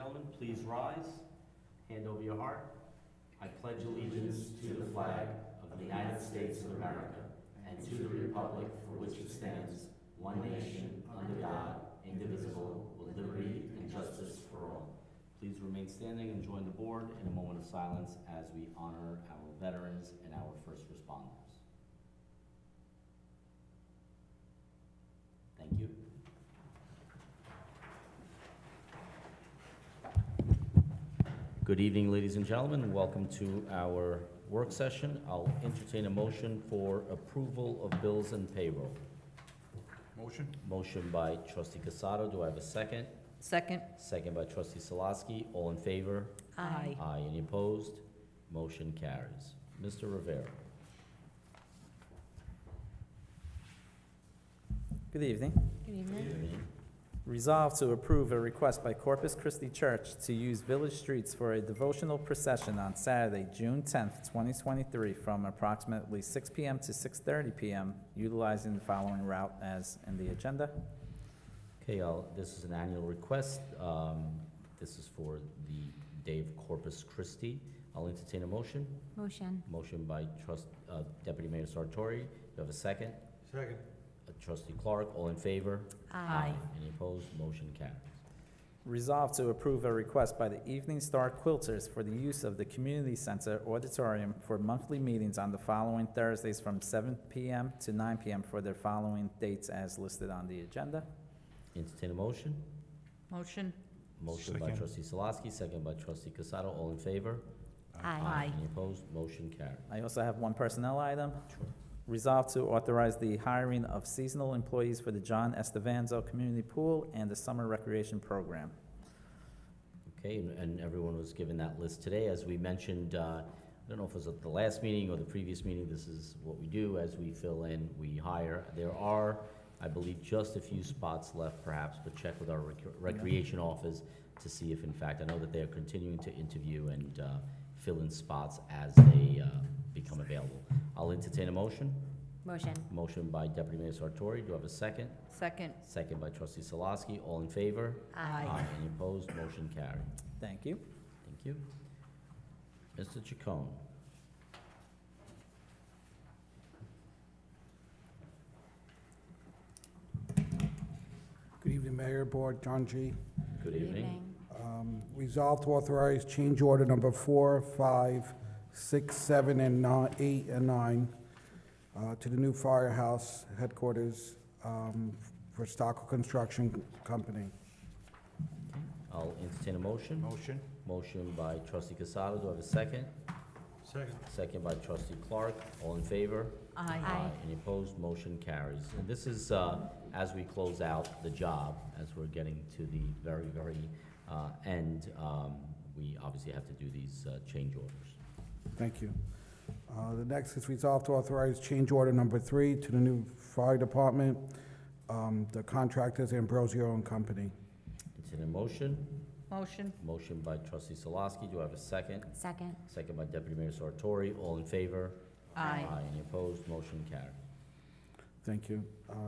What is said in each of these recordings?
gentlemen, please rise. Hand over your heart. I pledge allegiance to the flag of the United States of America and to the republic for which it stands, one nation, under God, indivisible, with liberty and justice for all. Please remain standing and join the board in a moment of silence as we honor our veterans and our first responders. Thank you. Good evening, ladies and gentlemen. Welcome to our work session. I'll entertain a motion for approval of bills and payroll. Motion? Motion by trustee Casado. Do I have a second? Second. Second by trustee Salaski. All in favor? Aye. Aye. Any opposed? Motion carries. Mr. Rivera. Good evening. Good evening. Resolved to approve a request by Corpus Christi Church to use village streets for a devotional procession on Saturday, June 10th, 2023, from approximately 6 p.m. to 6:30 p.m., utilizing the following route as in the agenda. Okay, this is an annual request. This is for the day of Corpus Christi. I'll entertain a motion. Motion. Motion by Deputy Mayor Sartori. Do you have a second? Second. Trustee Clark. All in favor? Aye. Any opposed? Motion carries. Resolved to approve a request by the Evening Star Quilters for the use of the Community Center Auditorium for monthly meetings on the following Thursdays from 7 p.m. to 9 p.m. for their following dates as listed on the agenda. Entertain a motion. Motion. Motion by Second. trustee Salaski, second by trustee Casado. All in favor? Aye. Any opposed? Motion carries. I also have one personnel item. Sure. Resolved to authorize the hiring of seasonal employees for the John Estevanzo Community Pool and the Summer Recreation Program. Okay, and everyone was given that list today. As we mentioned, I don't know if it was at the last meeting or the previous meeting, this is what we do. As we fill in, we hire. There are, I believe, just a few spots left perhaps, but check with our recreation office to see if in fact, I know that they are continuing to interview and fill in spots as they become available. I'll entertain a motion. Motion. Motion by Deputy Mayor Sartori. Do I have a second? Second. Second by trustee Salaski. All in favor? Aye. Any opposed? Motion carried. Thank you. Thank you. Mr. Chacon. Good evening, Mayor, Board, John G. Good evening. Resolved to authorize change order number 4, 5, 6, 7, and 8, and 9 to the new firehouse headquarters for Stockwell Construction Company. I'll entertain a motion. Motion? Motion by trustee Casado. Do I have a second? Second. Second by trustee Clark. All in favor? Aye. Any opposed? Motion carries. And this is as we close out the job, as we're getting to the very, very end, we obviously have to do these change orders. Thank you. The next is resolved to authorize change order number 3 to the new fire department. The contractor is Ambrosio and Company. Entertain a motion. Motion. Motion by trustee Salaski. Do I have a second? Second. Second by Deputy Mayor Sartori. All in favor? Aye. Any opposed? Motion carries. Thank you.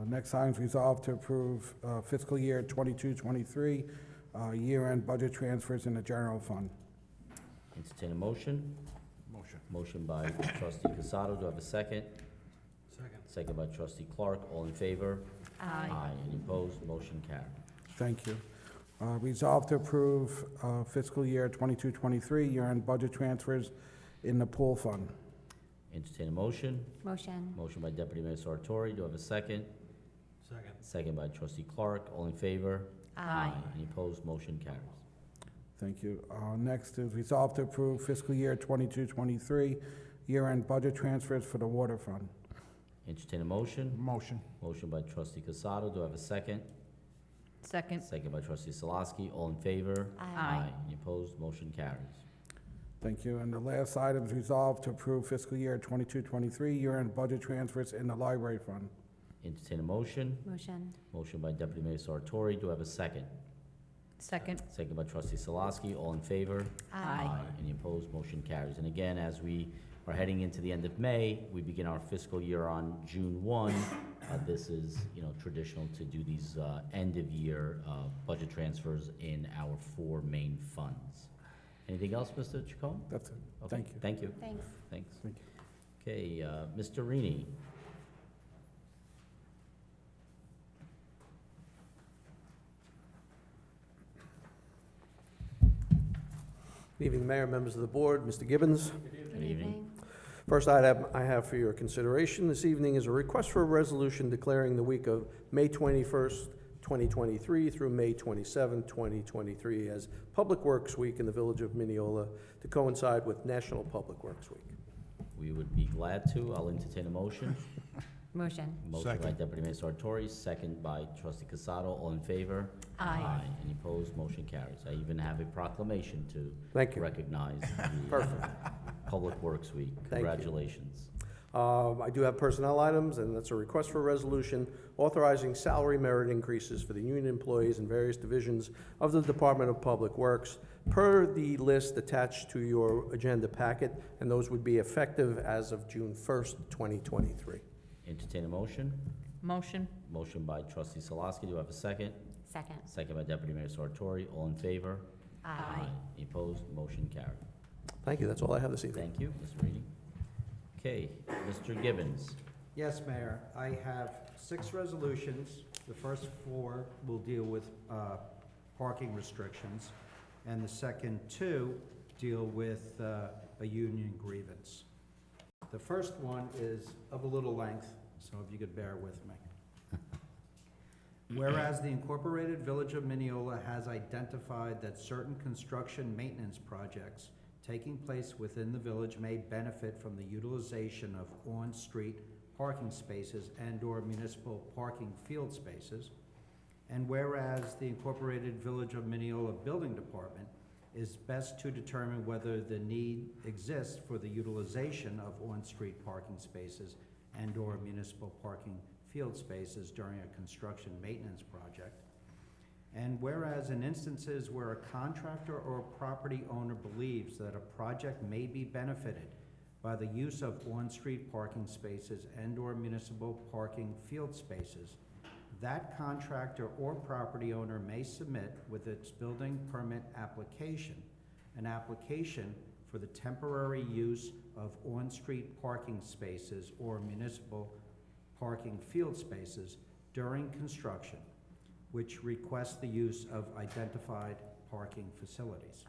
Next item is resolved to approve fiscal year 22-23 year-end budget transfers in the general fund. Entertain a motion. Motion. Motion by trustee Casado. Do I have a second? Second. Second by trustee Clark. All in favor? Aye. Any opposed? Motion carried. Thank you. Resolved to approve fiscal year 22-23 year-end budget transfers in the pool fund. Entertain a motion. Motion. Motion by Deputy Mayor Sartori. Do I have a second? Second. Second by trustee Clark. All in favor? Aye. Any opposed? Motion carries. Thank you. Next is resolved to approve fiscal year 22-23 year-end budget transfers for the water fund. Entertain a motion. Motion. Motion by trustee Casado. Do I have a second? Second. Second by trustee Salaski. All in favor? Aye. Any opposed? Motion carries. Thank you. And the last item is resolved to approve fiscal year 22-23 year-end budget transfers in the library fund. Entertain a motion. Motion. Motion by Deputy Mayor Sartori. Do I have a second? Second. Second by trustee Salaski. All in favor? Aye. Any opposed? Motion carries. And again, as we are heading into the end of May, we begin our fiscal year on June 1. This is, traditional to do these end-of-year budget transfers in our 4 main funds. Anything else, Mr. Chacon? That's it. Okay, Thank you. Thank you. Thanks. Thanks. Thank Okay, Mr. Rini. Good evening, Mayor, members of the board, Mr. Gibbons. Good evening. First item I have for your consideration this evening is a request for a resolution declaring the week of May 21st, 2023 through May 27, 2023 as Public Works Week in the Village of Mineola to coincide with National Public Works Week. We would be glad to. I'll entertain a motion. Motion. Motion by Deputy Mayor Sartori, second by Trustee Casado. All in favor? Aye. Any opposed? Motion carries. I even have a proclamation to Thank you. recognize the Perfect. Public Works Week. Thank you. Congratulations. I do have personnel items, and that's a request for a resolution authorizing salary merit increases for the union employees in various divisions of the Department of Public Works per the list attached to your agenda packet, and those would be effective as of June 1st, 2023. Entertain a motion. Motion. Motion by Trustee Salaski. Do I have a second? Second. Second by Deputy Mayor Sartori. All in favor? Aye. Any opposed? Motion carried. Thank you, that's all I have this evening. Thank you, Mr. Reedy. Okay, Mr. Gibbons. Yes, Mayor. I have 6 resolutions. The first 4 will deal with parking restrictions, and the second 2 deal with a union grievance. The first one is of a little length, so if you could bear with me. Whereas the Incorporated Village of Mineola has identified that certain construction maintenance projects taking place within the village may benefit from the utilization of on-street parking spaces and/or municipal parking field spaces. And whereas the Incorporated Village of Mineola Building Department is best to determine whether the need exists for the utilization of on-street parking spaces and/or municipal parking field spaces during a construction maintenance project. And whereas in instances where a contractor or property owner believes that a project may be benefited by the use of on-street parking spaces and/or municipal parking field spaces, that contractor or property owner may submit with its building permit application an application for the temporary use of on-street parking spaces or municipal parking field spaces during construction, which requests the use of identified parking facilities.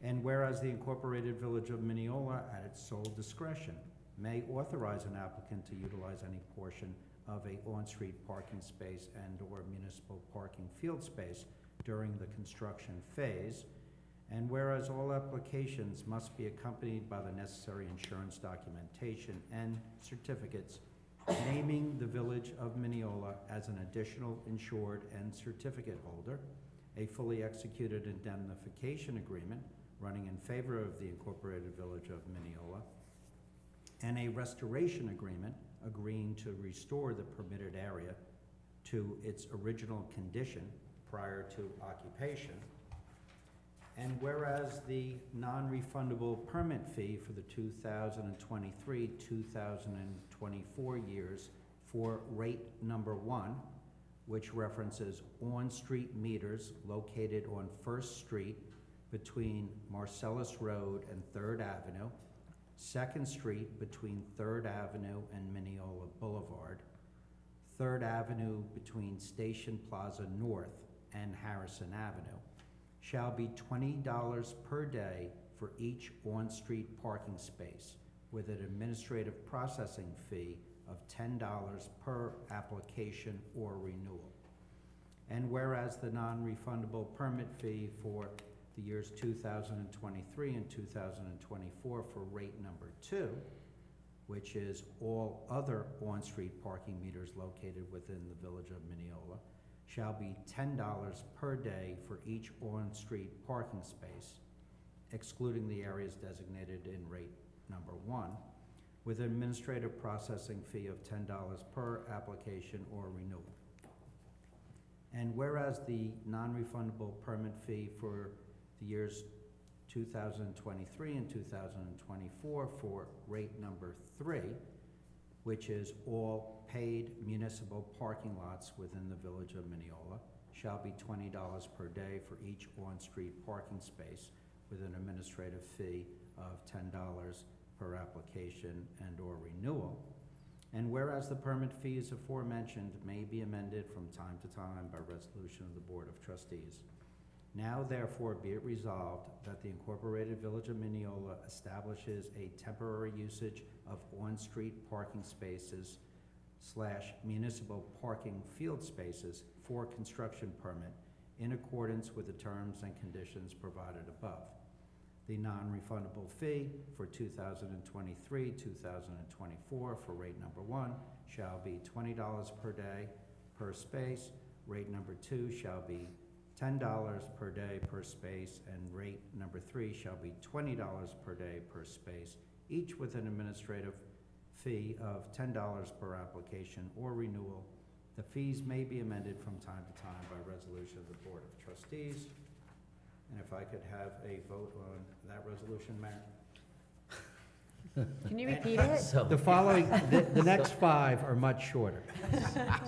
And whereas the Incorporated Village of Mineola, at its sole discretion, may authorize an applicant to utilize any portion of a on-street parking space and/or municipal parking field space during the construction phase, and whereas all applications must be accompanied by the necessary insurance documentation and certificates naming the Village of Mineola as an additional insured and certificate holder, a fully executed indemnification agreement running in favor of the Incorporated Village of Mineola, and a restoration agreement agreeing to restore the permitted area to its original condition prior to occupation. And whereas the non-refundable permit fee for the 2023-2024 years for rate number 1, which references on-street meters located on First Street between Marcellus Road and 3rd Avenue, 2nd Street between 3rd Avenue and Mineola Boulevard, 3rd Avenue between Station Plaza North and Harrison Avenue, shall be $20 per day for each on-street parking space, with an administrative processing fee of $10 per application or renewal. And whereas the non-refundable permit fee for the years 2023 and 2024 for rate number 2, which is all other on-street parking meters located within the Village of Mineola, shall be $10 per day for each on-street parking space, excluding the areas designated in rate number 1, with an administrative processing fee of $10 per application or renewal. And whereas the non-refundable permit fee for the years 2023 and 2024 for rate number 3, which is all paid municipal parking lots within the Village of Mineola, shall be $20 per day for each on-street parking space with an administrative fee of $10 per application and/or renewal. And whereas the permit fees aforementioned may be amended from time to time by resolution of the Board of Trustees. Now therefore be it resolved that the Incorporated Village of Mineola establishes a temporary usage of on-street parking spaces / municipal parking field spaces for construction permit in accordance with the terms and conditions provided above. The non-refundable fee for 2023-2024 for rate number 1 shall be $20 per day per space. Rate number 2 shall be $10 per day per space, and rate number 3 shall be $20 per day per space, each with an administrative fee of $10 per application or renewal. The fees may be amended from time to time by resolution of the Board of Trustees. And if I could have a vote on that resolution, Mayor? Can you repeat it? So, The following, the next 5 are much shorter.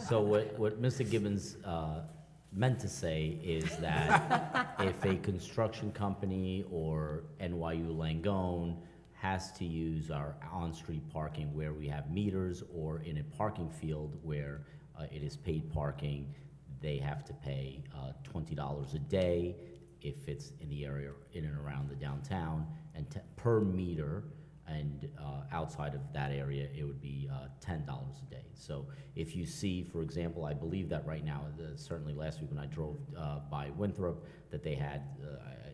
so what Mr. Gibbons meant to say is that if a construction company or NYU Langone has to use our on-street parking where we have meters, or in a parking field where it is paid parking, they have to pay $20 a day if it's in the area in and around the downtown, and per meter, and outside of that area, it would be $10 a day. So if you see, for example, I believe that right now, certainly last week when I drove by Winthrop, that they had,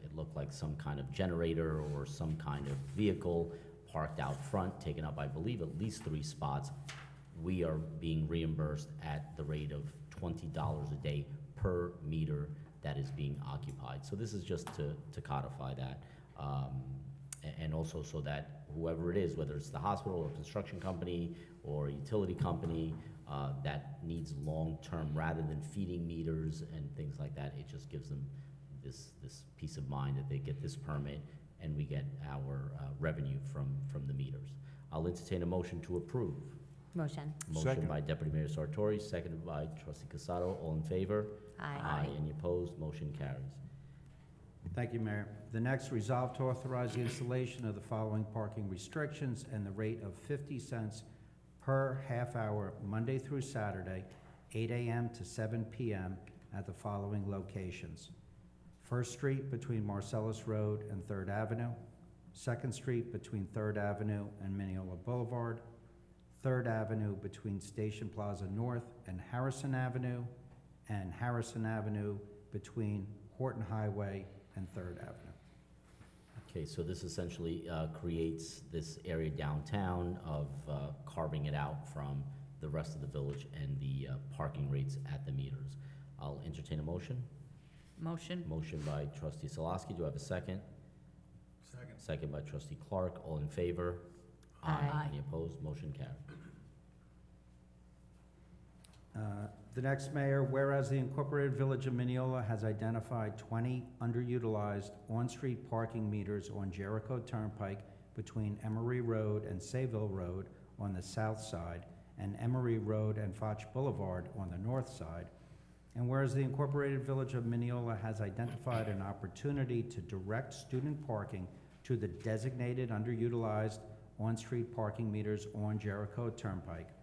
it looked like some kind of generator or some kind of vehicle parked out front, taking up, I believe, at least 3 spots. We are being reimbursed at the rate of $20 a day per meter that is being occupied. So this is just to codify that. And also so that whoever it is, whether it's the hospital or construction company or utility company, that needs long-term, rather than feeding meters and things like that, it just gives them this peace of mind that they get this permit and we get our revenue from the meters. I'll entertain a motion to approve. Motion. Motion Second. by Deputy Mayor Sartori, seconded by Trustee Casado. All in favor? Aye. Any opposed? Motion carries. Thank you, Mayor. The next, resolve to authorize the installation of the following parking restrictions and the rate of 50 cents per half hour, Monday through Saturday, 8 a.m. to 7 p.m. at the following locations: First Street between Marcellus Road and 3rd Avenue, 2nd Street between 3rd Avenue and Mineola Boulevard, 3rd Avenue between Station Plaza North and Harrison Avenue, and Harrison Avenue between Horton Highway and 3rd Avenue. Okay, so this essentially creates this area downtown of carving it out from the rest of the village and the parking rates at the meters. I'll entertain a motion. Motion? Motion by Trustee Salaski. Do I have a second? Second. Second by Trustee Clark. All in favor? Aye. Any opposed? Motion carried. The next, Mayor, whereas the Incorporated Village of Mineola has identified 20 underutilized on-street parking meters on Jericho Turnpike between Emery Road and Sayville Road on the south side, and Emery Road and Foch Boulevard on the north side, and whereas the Incorporated Village of Mineola has identified an opportunity to direct student parking to the designated underutilized on-street parking meters on Jericho Turnpike,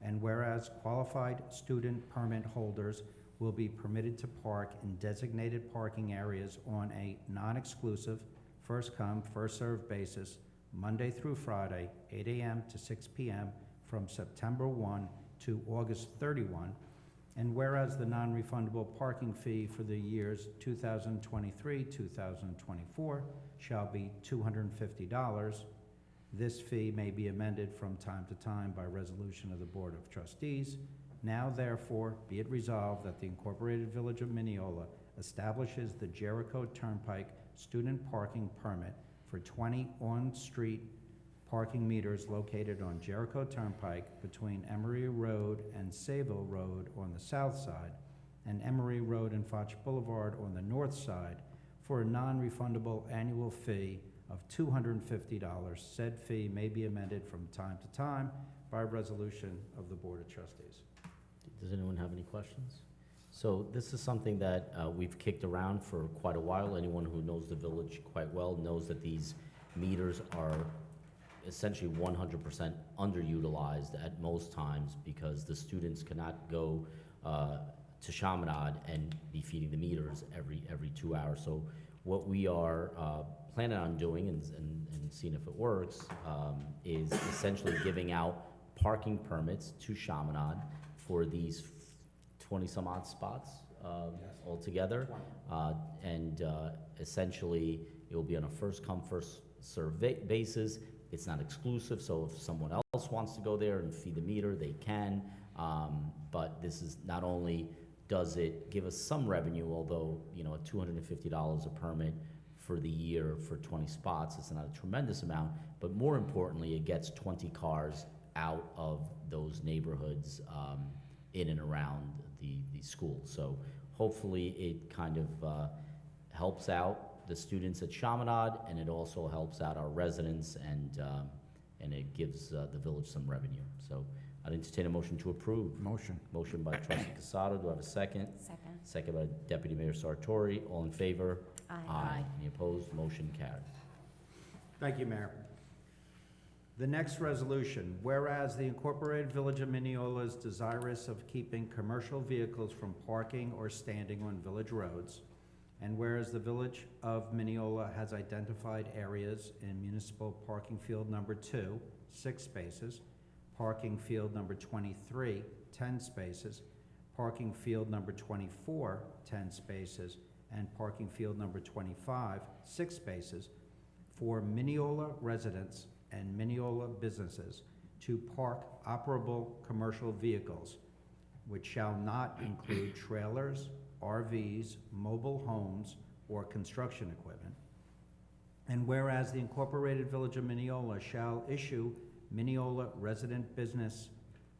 and whereas qualified student permit holders will be permitted to park in designated parking areas on a non-exclusive, first-come, first-served basis, Monday through Friday, 8 a.m. to 6 p.m. from September 1 to August 31, and whereas the non-refundable parking fee for the years 2023-2024 shall be $250, this fee may be amended from time to time by resolution of the Board of Trustees. Now therefore be it resolved that the Incorporated Village of Mineola establishes the Jericho Turnpike student parking permit for 20 on-street parking meters located on Jericho Turnpike between Emery Road and Sayville Road on the south side, and Emery Road and Foch Boulevard on the north side, for a non-refundable annual fee of $250. Said fee may be amended from time to time by resolution of the Board of Trustees. Does anyone have any questions? So this is something that we've kicked around for quite a while. Anyone who knows the village quite well knows that these meters are essentially 100% underutilized at most times because the students cannot go to Chaminade and be feeding the meters every 2 hours. So what we are planning on doing and seeing if it works is essentially giving out parking permits to Chaminade for these 20-some-odd spots altogether. And essentially, it will be on a first-come, first-served basis. It's not exclusive, so if someone else wants to go there and feed the meter, they can. But this is not only does it give us some revenue, although, you know, at $250 a permit for the year for 20 spots, it's not a tremendous amount, but more importantly, it gets 20 cars out of those neighborhoods in and around the school. So hopefully it kind of helps out the students at Chaminade, and it also helps out our residents, and it gives the village some revenue. So I'd entertain a motion to approve. Motion. Motion by trustee Casado. Do I have a second? Second. Second by Deputy Mayor Sartori. All in favor? Aye. Any opposed? Motion carried. Thank you, Mayor. The next resolution, whereas the Incorporated Village of Mineola is desirous of keeping commercial vehicles from parking or standing on village roads, and whereas the Village of Mineola has identified areas in municipal parking field number 2, 6 spaces, parking field number 23, 10 spaces, parking field number 24, 10 spaces, and parking field number 25, 6 spaces, for Mineola residents and Mineola businesses to park operable commercial vehicles, which shall not include trailers, RVs, mobile homes, or construction equipment. And whereas the Incorporated Village of Mineola shall issue Mineola resident business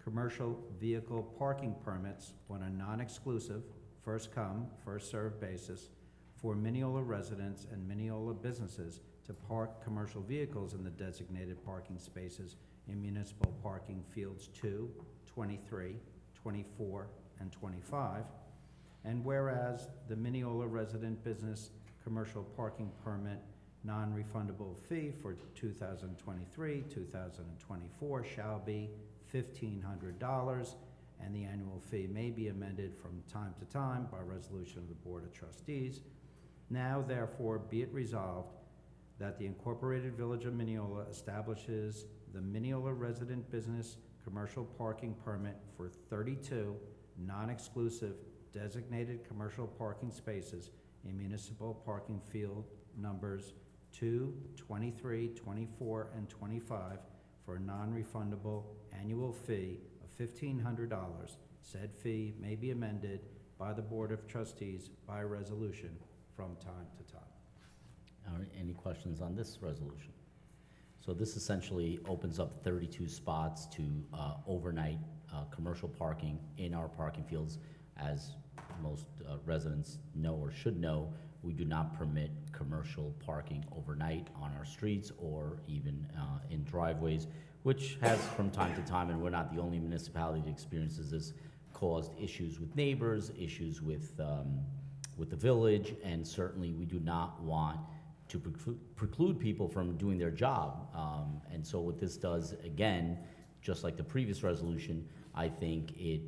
commercial vehicle parking permits on a non-exclusive, first-come, first-served basis for Mineola residents and Mineola businesses to park commercial vehicles in the designated parking spaces in municipal parking fields 2, 23, 24, and 25. And whereas the Mineola resident business commercial parking permit non-refundable fee for 2023, 2024 shall be $1,500, and the annual fee may be amended from time to time by resolution of the Board of Trustees. Now therefore be it resolved that the Incorporated Village of Mineola establishes the Mineola resident business commercial parking permit for 32 non-exclusive designated commercial parking spaces in municipal parking field numbers 2, 23, 24, and 25 for a non-refundable annual fee of $1,500. Said fee may be amended by the Board of Trustees by resolution from time to time. All right, any questions on this resolution? So this essentially opens up 32 spots to overnight commercial parking in our parking fields. As most residents know or should know, we do not permit commercial parking overnight on our streets or even in driveways, which has from time to time, and we're not the only municipality that experiences this, caused issues with neighbors, issues with the village, and certainly we do not want to preclude people from doing their job. And so what this does, again, just like the previous resolution, I think it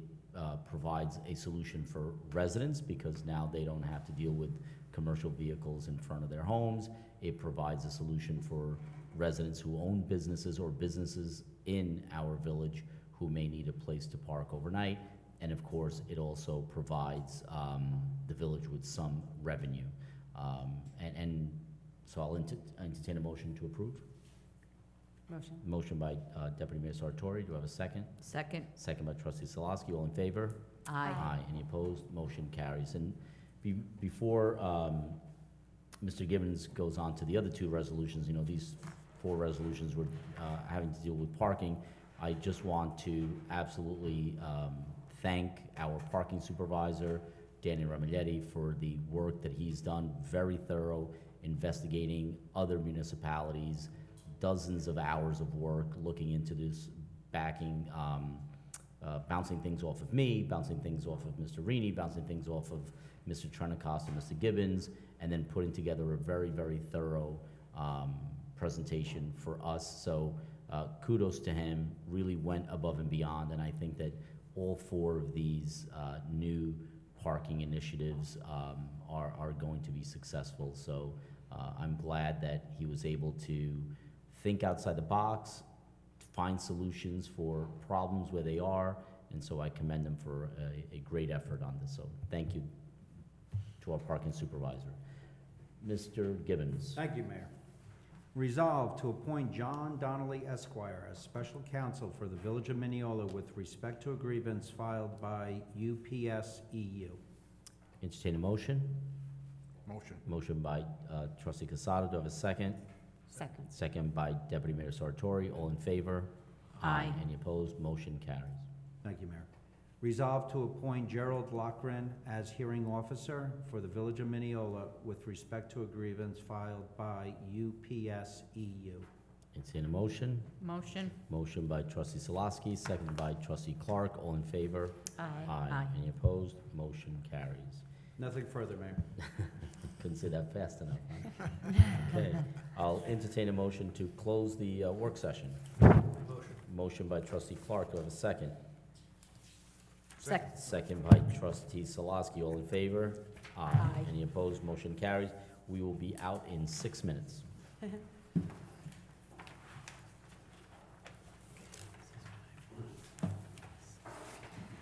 provides a solution for residents because now they don't have to deal with commercial vehicles in front of their homes. It provides a solution for residents who own businesses or businesses in our village who may need a place to park overnight. And of course, it also provides the village with some revenue. And so I'll entertain a motion to approve. Motion. Motion by Deputy Mayor Sartori. Do I have a second? Second. Second by Trustee Salaski. All in favor? Aye. Any opposed? Motion carries. And before Mr. Gibbons goes on to the other two resolutions, you know, these 4 resolutions were having to deal with parking. I just want to absolutely thank our parking supervisor, Danny Ramiglietti, for the work that he's done, very thorough, investigating other municipalities, dozens of hours of work looking into this backing, bouncing things off of me, bouncing things off of Mr. Rini, bouncing things off of Mr. Trenacast and Mr. Gibbons, and then putting together a very, very thorough presentation for us. So kudos to him, really went above and beyond, and I think that all 4 of these new parking initiatives are going to be successful. So I'm glad that he was able to think outside the box, find solutions for problems where they are, and so I commend him for a great effort on this. So thank you to our parking supervisor. Mr. Gibbons. Thank you, Mayor. Resolved to appoint John Donnelly Esquire as special counsel for the Village of Mineola with respect to a grievance filed by UPS EU. Entertain a motion. Motion. Motion by trustee Casado. Do I have a second? Second. Second by Deputy Mayor Sartori. All in favor? Aye. Any opposed? Motion carries. Thank you, Mayor. Resolved to appoint Gerald Lochran as hearing officer for the Village of Mineola with respect to a grievance filed by UPS EU. Entertain a motion. Motion. Motion by trustee Salaski, second by trustee Clark. All in favor? Aye. Aye. Any opposed? Motion carries. Nothing further, Mayor. Couldn't say that fast enough, huh? Okay, I'll entertain a motion to close the work session. Motion by trustee Clark. Do I have a second? Second. Second by trustee Salaski. All in favor? Aye. Any opposed? Motion carries. We will be out in 6 minutes.